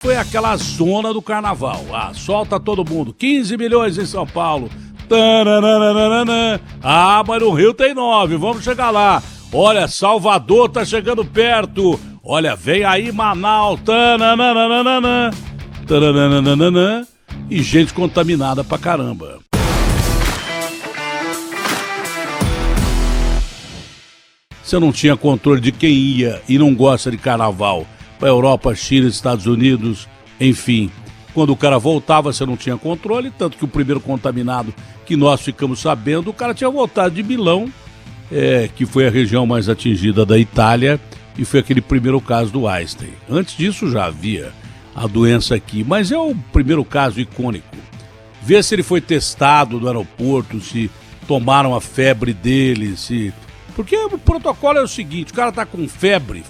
Foi aquela zona do carnaval. Solta todo mundo. 15 milhões em São Paulo. Tananana. Mas no Rio tem 9. Vamos chegar lá. Olha, Salvador tá chegando perto. Olha, vem aí Manaus. Tananana. Tananana. E gente contaminada pra caramba. Você não tinha controle de quem ia e não gosta de carnaval. Para Europa, China, Estados Unidos, enfim. Quando o cara voltava, você não tinha controle, tanto que o primeiro contaminado que nós ficamos sabendo, o cara tinha voltado de Milão, que foi a região mais atingida da Itália, e foi aquele primeiro caso do Einstein. Antes disso já havia a doença aqui, mas é o primeiro caso icônico. Vê se ele foi testado no aeroporto, se tomaram a febre dele, se... Porque o protocolo é o seguinte, o cara tá com febre,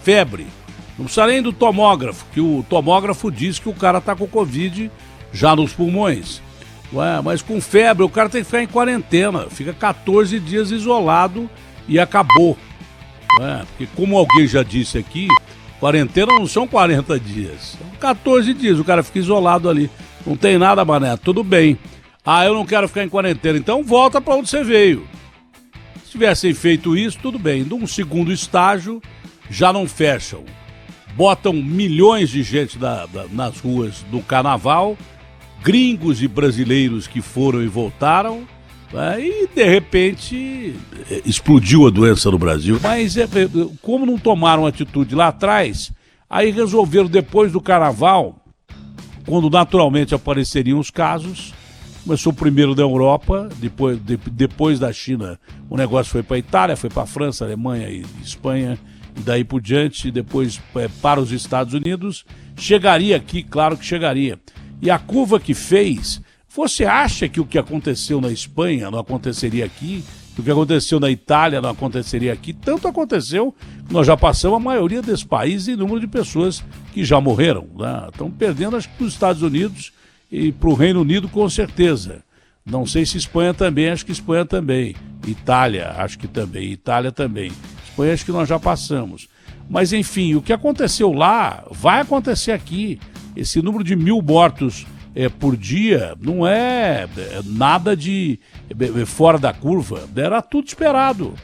não precisa nem do tomógrafo, que o tomógrafo diz que o cara tá com Covid já nos pulmões. Mas com febre o cara tem que ficar em quarentena, fica 14 dias isolado e acabou. Porque como alguém já disse aqui, quarentena não são 40 dias, são 14 dias, o cara fica isolado ali. Não tem nada, mané, tudo bem. Eu não quero ficar em quarentena, então volta para onde você veio. Se tivessem feito isso, tudo bem. Num segundo estágio, já não fecham. Botam milhões de gente nas ruas do carnaval, gringos e brasileiros que foram e voltaram, e de repente explodiu a doença no Brasil. Mas como não tomaram atitude lá atrás, aí resolveram depois do carnaval, quando naturalmente apareceriam os casos, começou primeiro da Europa, depois da China o negócio foi para a Itália, foi para a França, Alemanha e Espanha, e daí por diante, depois para os Estados Unidos, chegaria aqui, claro que chegaria. E a curva que fez, você acha que o que aconteceu na Espanha não aconteceria aqui? Que o que aconteceu na Itália não aconteceria aqui? Tanto aconteceu que nós já passamos a maioria desses países em número de pessoas que já morreram. Estão perdendo, acho que para os Estados Unidos e para o Reino Unido com certeza. Não sei se Espanha também, acho que Espanha também. Itália, acho que também. Itália também. Espanha, acho que nós já passamos. Mas, enfim, o que aconteceu lá vai acontecer aqui. Esse número de 1.000 mortos por dia não é nada de fora da curva. Era tudo esperado.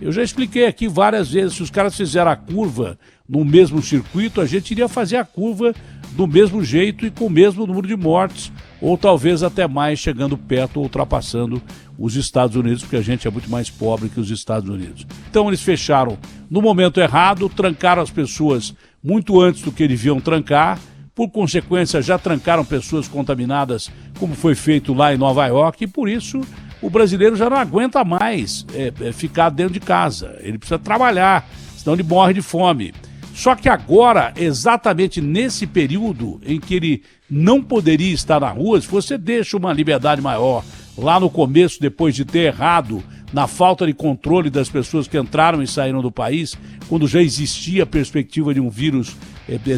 Eu já expliquei aqui várias vezes, se os caras fizeram a curva no mesmo circuito, a gente iria fazer a curva do mesmo jeito e com o mesmo número de mortes, ou talvez até mais, chegando perto ou ultrapassando os Estados Unidos, porque a gente é muito mais pobre que os Estados Unidos. Então eles fecharam no momento errado, trancaram as pessoas muito antes do que deviam trancar, por consequência já trancaram pessoas contaminadas, como foi feito lá em Nova York, e por isso o brasileiro já não aguenta mais ficar dentro de casa, ele precisa trabalhar, senão ele morre de fome. Só que agora, exatamente nesse período em que ele não poderia estar na rua, se você deixa uma liberdade maior lá no começo, depois de ter errado na falta de controle das pessoas que entraram e saíram do país, quando já existia a perspectiva de um vírus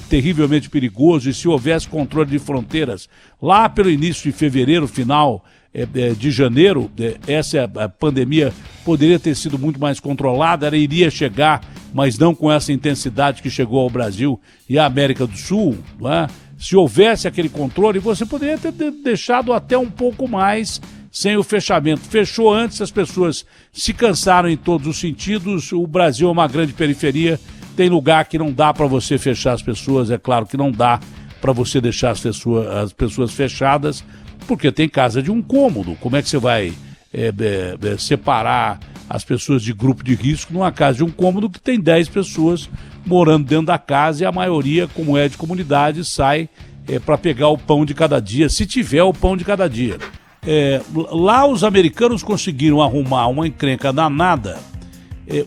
terrivelmente perigoso, e se houvesse controle de fronteiras, lá pelo início de fevereiro, final de janeiro, essa pandemia poderia ter sido muito mais controlada, ela iria chegar, mas não com essa intensidade que chegou ao Brasil e à América do Sul. Se houvesse aquele controle, você poderia ter deixado até um pouco mais sem o fechamento. Fechou antes, as pessoas se cansaram em todos os sentidos, o Brasil é uma grande periferia, tem lugar que não dá para você fechar as pessoas, é claro que não dá para você deixar as pessoas fechadas, porque tem casa de um cômodo. Como é que você vai separar as pessoas de grupo de risco numa casa de um cômodo que tem 10 pessoas morando dentro da casa e a maioria, como é de comunidade, sai para pegar o pão de cada dia, se tiver o pão de cada dia. Lá os americanos conseguiram arrumar uma encrenca danada.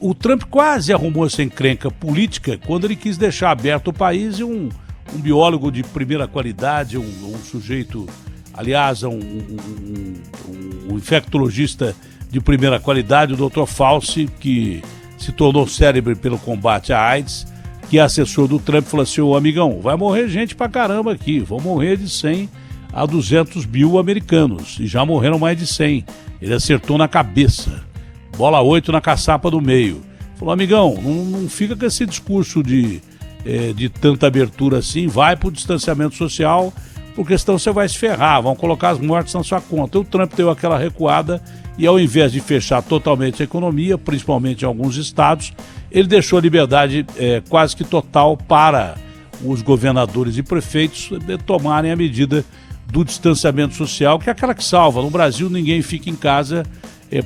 O Trump quase arrumou essa encrenca política quando ele quis deixar aberto o país, e um biólogo de primeira qualidade, um sujeito, aliás, um infectologista de primeira qualidade, o Dr. Fauci, que se tornou célebre pelo combate à AIDS, que é assessor do Trump, falou assim: ô amigão, vai morrer gente pra caramba aqui, vão morrer de 100 a 200 mil americanos, e já morreram mais de 100. Ele acertou na cabeça, bola 8 na caçapa do meio. Falou: amigão, não fica com esse discurso de de tanta abertura assim, vai para o distanciamento social, porque senão você vai se ferrar, vão colocar as mortes na sua conta. O Trump deu aquela recuada e, ao invés de fechar totalmente a economia, principalmente em alguns estados, ele deixou a liberdade quase que total para os governadores e prefeitos tomarem a medida do distanciamento social, que é aquela que salva. No Brasil, ninguém fica em casa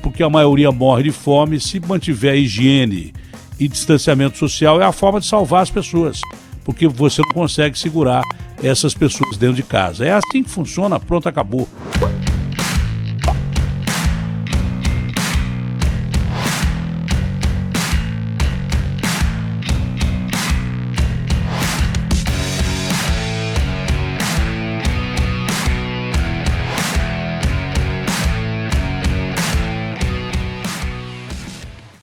porque a maioria morre de fome. Se mantiver higiene e distanciamento social, é a forma de salvar as pessoas, porque você não consegue segurar essas pessoas dentro de casa. É assim que funciona, pronto, acabou.